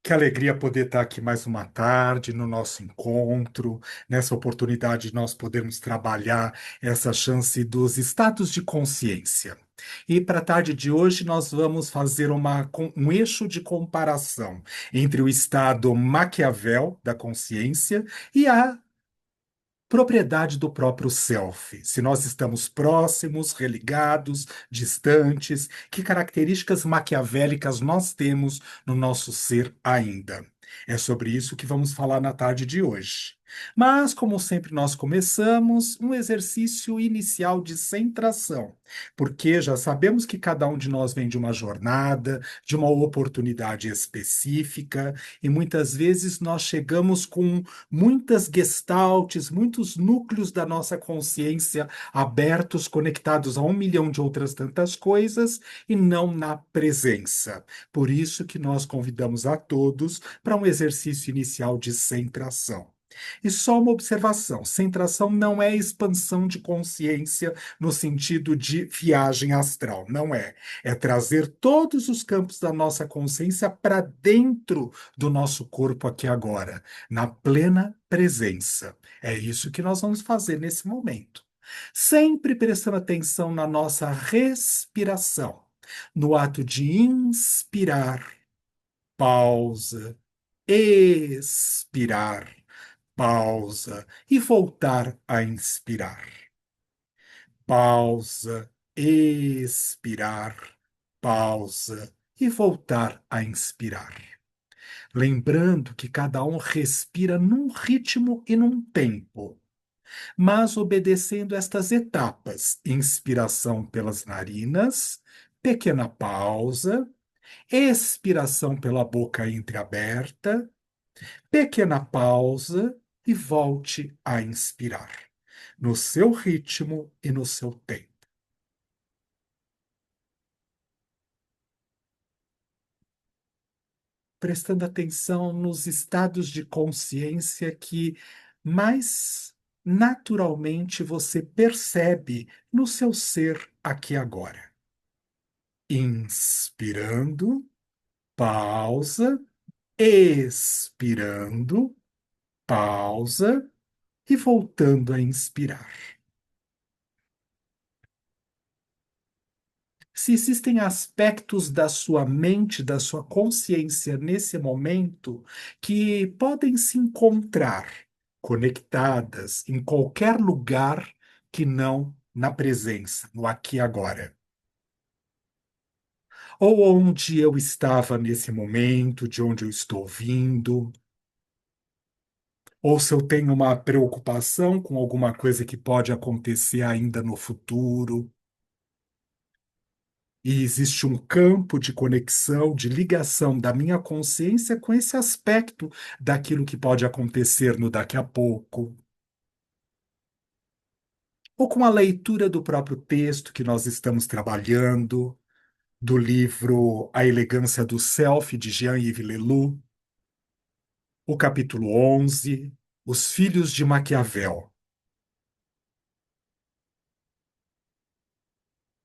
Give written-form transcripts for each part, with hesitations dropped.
Que alegria poder estar aqui mais uma tarde no nosso encontro, nessa oportunidade de nós podermos trabalhar essa chance dos estados de consciência. E para a tarde de hoje nós vamos fazer um eixo de comparação entre o estado Maquiavel da consciência e a propriedade do próprio self. Se nós estamos próximos, religados, distantes, que características maquiavélicas nós temos no nosso ser ainda? É sobre isso que vamos falar na tarde de hoje. Mas, como sempre, nós começamos um exercício inicial de centração, porque já sabemos que cada um de nós vem de uma jornada, de uma oportunidade específica, e muitas vezes nós chegamos com muitas gestaltes, muitos núcleos da nossa consciência abertos, conectados a 1 milhão de outras tantas coisas e não na presença. Por isso que nós convidamos a todos para um exercício inicial de centração. E só uma observação: centração não é expansão de consciência no sentido de viagem astral, não é. É trazer todos os campos da nossa consciência para dentro do nosso corpo aqui agora, na plena presença. É isso que nós vamos fazer nesse momento. Sempre prestando atenção na nossa respiração, no ato de inspirar, pausa, expirar, pausa e voltar a inspirar. Pausa, expirar, pausa e voltar a inspirar. Lembrando que cada um respira num ritmo e num tempo, mas obedecendo estas etapas: inspiração pelas narinas, pequena pausa, expiração pela boca entreaberta, pequena pausa e volte a inspirar, no seu ritmo e no seu tempo. Prestando atenção nos estados de consciência que mais naturalmente você percebe no seu ser aqui agora. Inspirando, pausa, expirando, pausa e voltando a inspirar. Se existem aspectos da sua mente, da sua consciência nesse momento que podem se encontrar conectadas em qualquer lugar que não na presença, no aqui e agora. Ou onde eu estava nesse momento, de onde eu estou vindo, ou se eu tenho uma preocupação com alguma coisa que pode acontecer ainda no futuro. E existe um campo de conexão, de ligação da minha consciência com esse aspecto daquilo que pode acontecer no daqui a pouco. Ou com a leitura do próprio texto que nós estamos trabalhando, do livro A Elegância do Self, de Jean-Yves Leloup, o capítulo 11, Os Filhos de Maquiavel.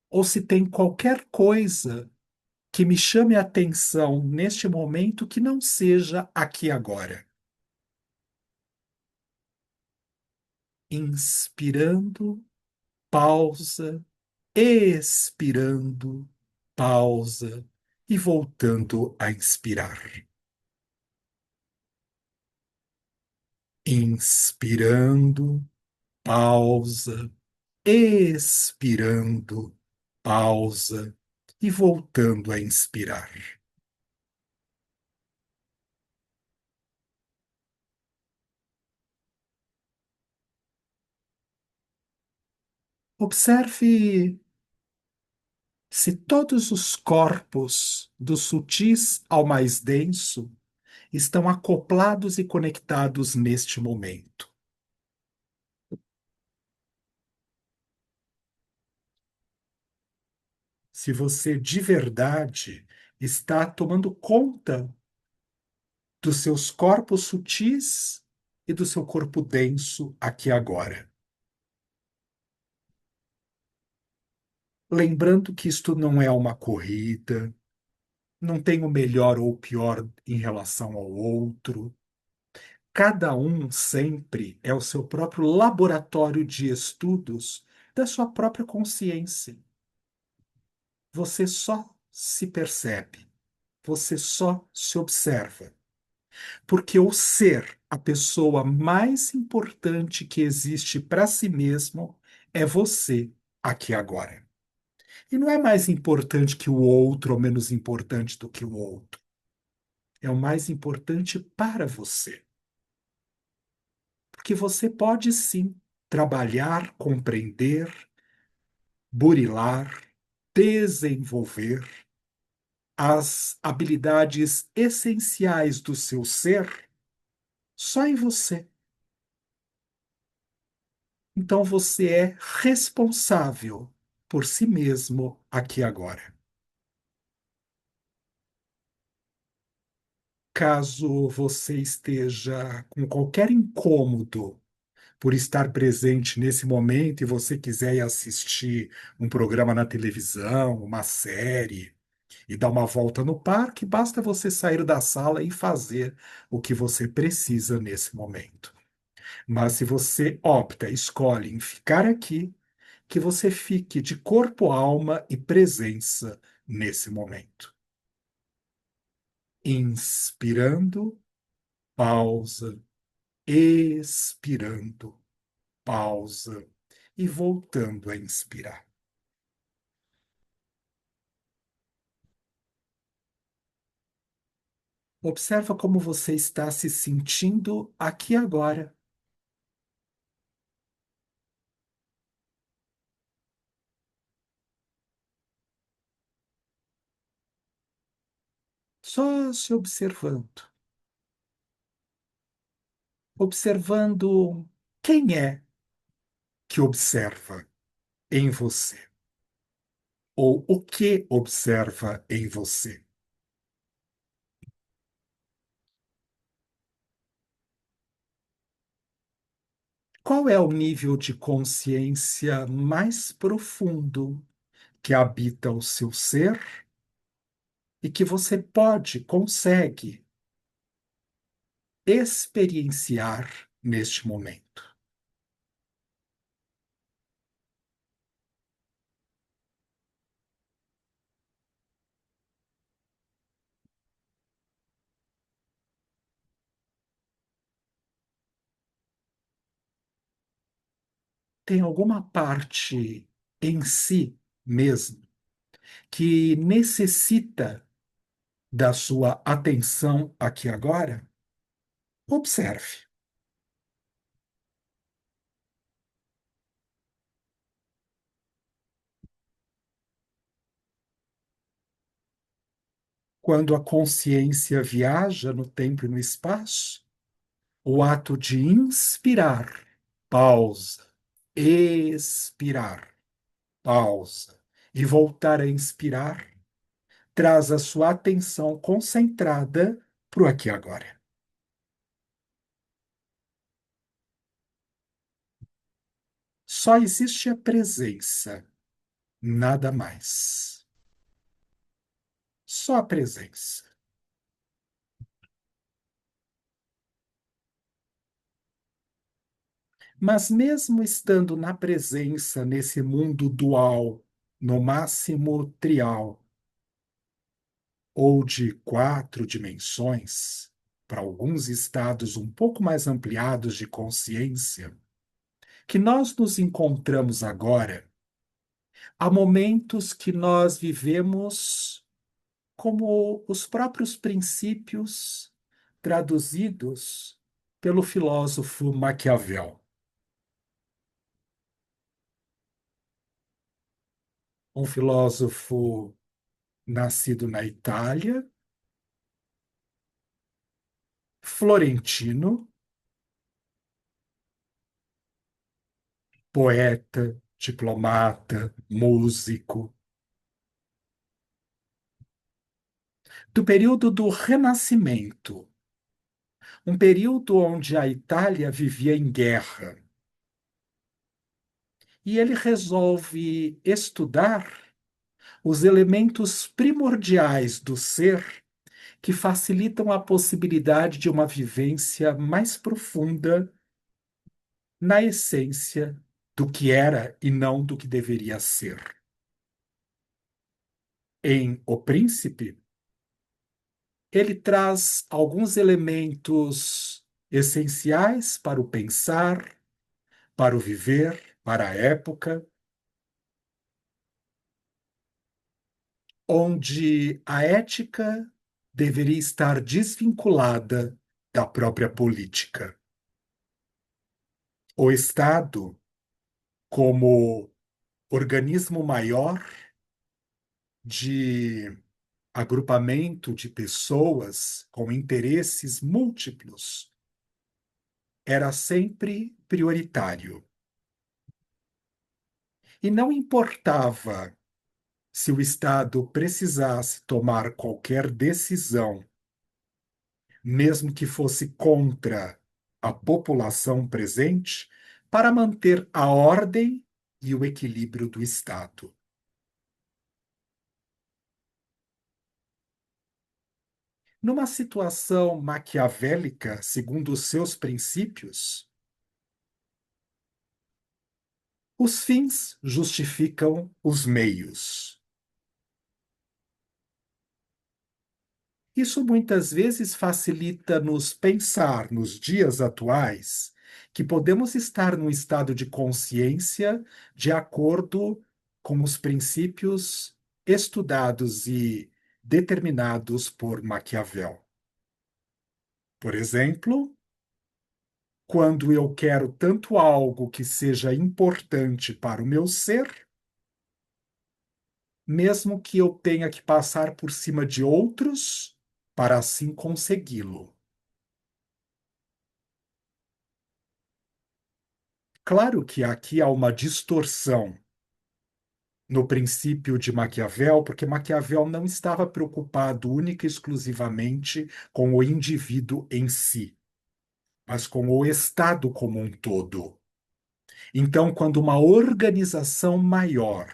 Ou se tem qualquer coisa que me chame a atenção neste momento que não seja aqui agora. Inspirando, pausa, expirando, pausa e voltando a inspirar. Inspirando, pausa, expirando, pausa e voltando a inspirar. Observe se todos os corpos, do sutis ao mais denso, estão acoplados e conectados neste momento. Se você de verdade está tomando conta dos seus corpos sutis e do seu corpo denso aqui agora. Lembrando que isto não é uma corrida, não tem o melhor ou o pior em relação ao outro. Cada um sempre é o seu próprio laboratório de estudos da sua própria consciência. Você só se percebe, você só se observa. Porque o ser, a pessoa mais importante que existe para si mesmo, é você, aqui agora. E não é mais importante que o outro ou menos importante do que o outro. É o mais importante para você. Porque você pode sim trabalhar, compreender, burilar, desenvolver as habilidades essenciais do seu ser só em você. Então você é responsável por si mesmo aqui e agora. Caso você esteja com qualquer incômodo por estar presente nesse momento e você quiser ir assistir um programa na televisão, uma série, e dar uma volta no parque, basta você sair da sala e fazer o que você precisa nesse momento. Mas se você opta, escolhe em ficar aqui, que você fique de corpo, alma e presença nesse momento. Inspirando, pausa, expirando, pausa e voltando a inspirar. Observa como você está se sentindo aqui agora. Só se observando. Observando quem é que observa em você, ou o que observa em você. Qual é o nível de consciência mais profundo que habita o seu ser e que você pode, consegue experienciar neste momento? Tem alguma parte em si mesmo que necessita da sua atenção aqui agora? Observe. Quando a consciência viaja no tempo e no espaço, o ato de inspirar, pausa, expirar, pausa, e voltar a inspirar, traz a sua atenção concentrada para o aqui e agora. Só existe a presença, nada mais. Só a presença. Mas mesmo estando na presença nesse mundo dual, no máximo trial, ou de quatro dimensões, para alguns estados um pouco mais ampliados de consciência, que nós nos encontramos agora, há momentos que nós vivemos como os próprios princípios traduzidos pelo filósofo Maquiavel, um filósofo nascido na Itália, florentino, poeta, diplomata, músico, do período do Renascimento, um período onde a Itália vivia em guerra. E ele resolve estudar os elementos primordiais do ser que facilitam a possibilidade de uma vivência mais profunda na essência do que era e não do que deveria ser. Em O Príncipe, ele traz alguns elementos essenciais para o pensar, para o viver, para a época, onde a ética deveria estar desvinculada da própria política. O Estado, como organismo maior de agrupamento de pessoas com interesses múltiplos, era sempre prioritário. E não importava se o Estado precisasse tomar qualquer decisão, mesmo que fosse contra a população presente, para manter a ordem e o equilíbrio do Estado. Numa situação maquiavélica, segundo os seus princípios, os fins justificam os meios. Isso muitas vezes facilita-nos pensar nos dias atuais que podemos estar num estado de consciência de acordo com os princípios estudados e determinados por Maquiavel. Por exemplo, quando eu quero tanto algo que seja importante para o meu ser, mesmo que eu tenha que passar por cima de outros para assim consegui-lo. Claro que aqui há uma distorção no princípio de Maquiavel, porque Maquiavel não estava preocupado única e exclusivamente com o indivíduo em si, mas com o Estado como um todo. Então, quando uma organização maior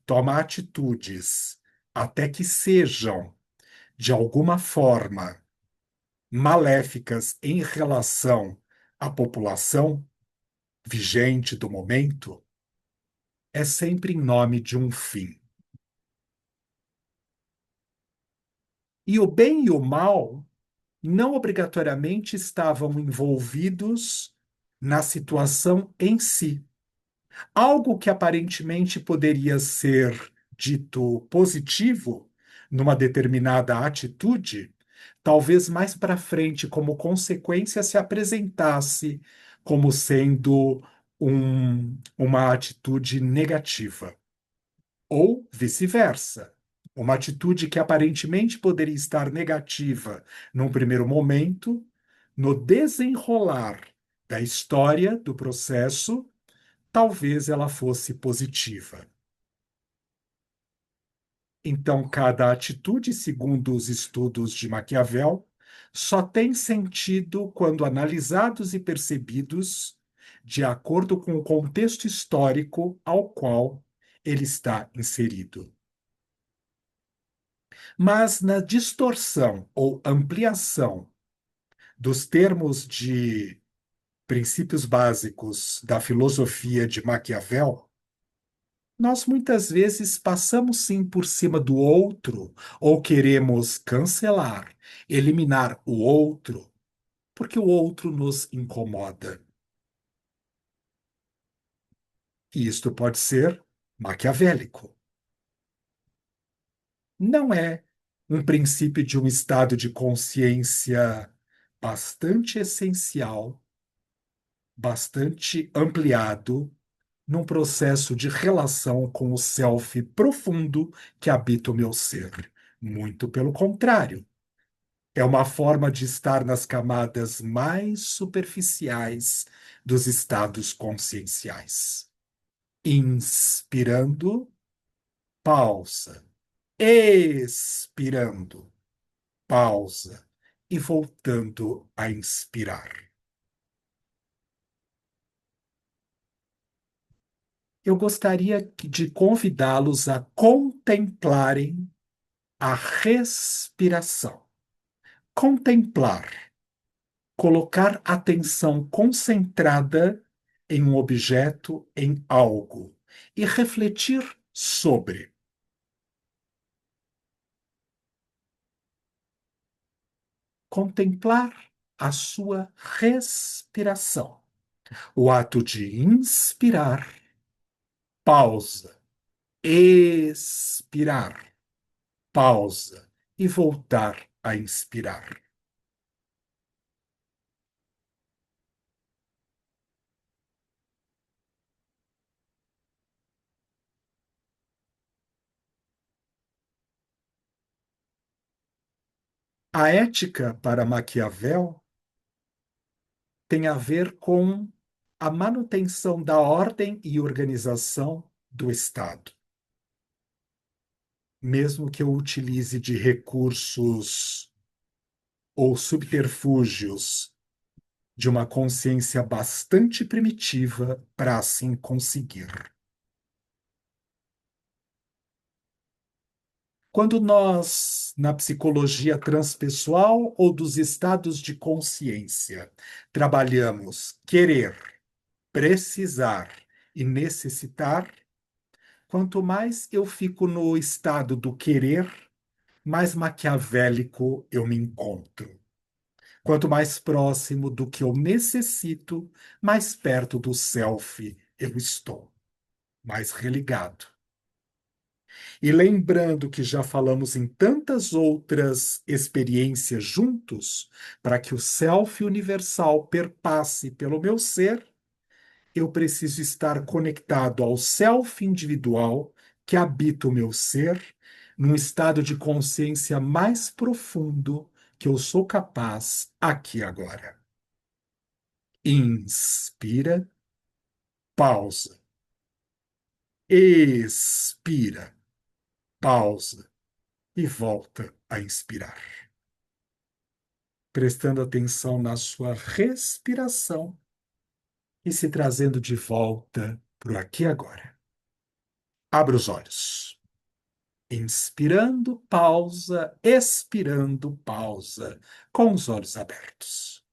toma atitudes, até que sejam, de alguma forma, maléficas em relação à população vigente do momento, é sempre em nome de um fim. E o bem e o mal não obrigatoriamente estavam envolvidos na situação em si. Algo que aparentemente poderia ser dito positivo numa determinada atitude, talvez mais para frente, como consequência, se apresentasse como sendo uma atitude negativa. Ou vice-versa. Uma atitude que aparentemente poderia estar negativa num primeiro momento, no desenrolar da história do processo, talvez ela fosse positiva. Então, cada atitude, segundo os estudos de Maquiavel, só tem sentido quando analisados e percebidos de acordo com o contexto histórico ao qual ele está inserido. Mas na distorção ou ampliação dos termos de princípios básicos da filosofia de Maquiavel, nós muitas vezes passamos sim por cima do outro ou queremos cancelar, eliminar o outro, porque o outro nos incomoda. E isto pode ser maquiavélico. Não é um princípio de um estado de consciência bastante essencial, bastante ampliado, num processo de relação com o self profundo que habita o meu ser. Muito pelo contrário. É uma forma de estar nas camadas mais superficiais dos estados conscienciais. Inspirando, pausa. Expirando, pausa. E voltando a inspirar. eu gostaria de convidá-los a contemplarem a respiração. Contemplar, colocar atenção concentrada em um objeto, em algo, e refletir sobre. Contemplar a sua respiração. O ato de inspirar, pausa, expirar, pausa e voltar a inspirar. A ética para Maquiavel tem a ver com a manutenção da ordem e organização do Estado. Mesmo que eu utilize de recursos ou subterfúgios de uma consciência bastante primitiva para assim conseguir. Quando nós, na psicologia transpessoal ou dos estados de consciência, trabalhamos querer, precisar e necessitar, quanto mais eu fico no estado do querer, mais maquiavélico eu me encontro. Quanto mais próximo do que eu necessito, mais perto do self eu estou, mais religado. E lembrando que já falamos em tantas outras experiências juntos, para que o self universal perpasse pelo meu ser, eu preciso estar conectado ao self individual que habita o meu ser, num estado de consciência mais profundo que eu sou capaz aqui e agora. Inspira, pausa. Expira, pausa e volta a inspirar. Prestando atenção na sua respiração e se trazendo de volta para o aqui e agora. Abra os olhos. Inspirando, pausa, expirando, pausa, com os olhos abertos.